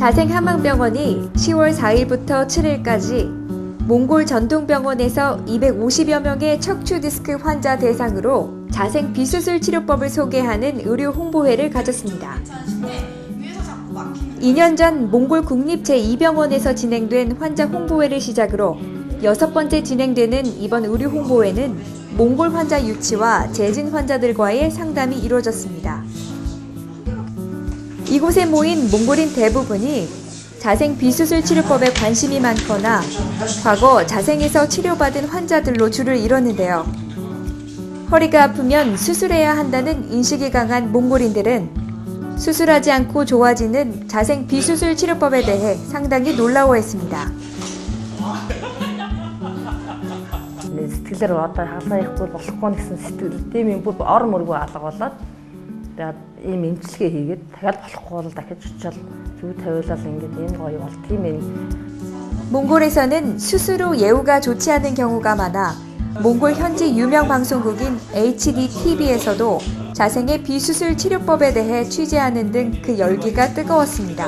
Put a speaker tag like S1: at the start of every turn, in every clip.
S1: 자생한방병원이 10월 4일부터 7일까지 몽골 전통병원에서 250여 명의 척추 디스크 환자 대상으로 자생 비수술 치료법을 소개하는 의료 홍보회를 가졌습니다. 2년 전 몽골 국립 제2병원에서 진행된 환자 홍보회를 시작으로 6번째 진행되는 이번 의료 홍보회는 몽골 환자 유치와 재진 환자들과의 상담이 이루어졌습니다. 이곳에 모인 몽골인 대부분이 자생 비수술 치료법에 관심이 많거나 과거 자생에서 치료받은 환자들로 줄을 이뤘는데요. 허리가 아프면 수술해야 한다는 인식이 강한 몽골인들은 수술하지 않고 좋아지는 자생 비수술 치료법에 대해 상당히 놀라워했습니다.
S2: сэтгэлээр одоо хасаа ихгүй болохгүй гэсэн сэтгэл тийм юм бүр ор мөргөө алга болоод тэгээд ийм эмчилгээ хийгээд дахиад болохгүй бол дахиж очиод зүг тавиулаад ингээд ийм гоё бол тийм юм.
S1: 몽골에서는 수술 후 예후가 좋지 않은 경우가 많아 몽골 현지 유명 방송국인 HDTV에서도 자생의 비수술 치료법에 대해 취재하는 등 그 열기가 뜨거웠습니다.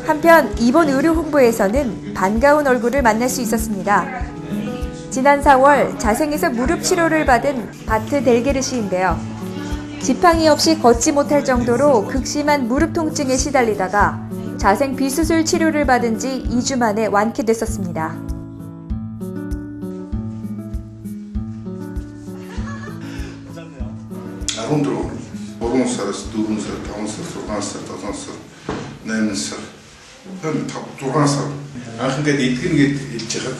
S1: 한편 이번 의료 홍보에서는 반가운 얼굴을 만날 수 있었습니다. 지난 4월 자생에서 무릎 치료를 받은 바트 델게르시인데요. 지팡이 없이 걷지 못할 정도로 극심한 무릎 통증에 시달리다가 자생 비수술 치료를 받은 지 2주 만에 완쾌됐었습니다.
S3: Анхндаа эдгэнгээд хэлж хахад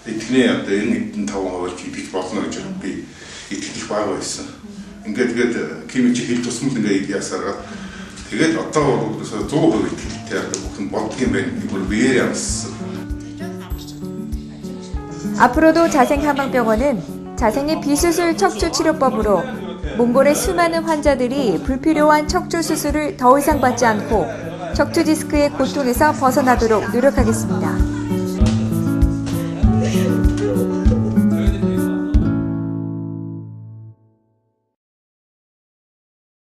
S3: эдгнээ одоо энэ эдэн 5% идэж болно гэж би итгэх бага байсан. Тэгээд химич хэл тусмал ингээд ясараад тэгээд одоо бол 100% итгэлтэй одоо бүхэн бодгийн байна. 이걸 왜 양스.
S1: 앞으로도 자생한방병원은 자생의 비수술 척추 치료법으로 몽골의 수많은 환자들이 불필요한 척추 수술을 더 이상 받지 않고 척추 디스크의 고통에서 벗어나도록 노력하겠습니다.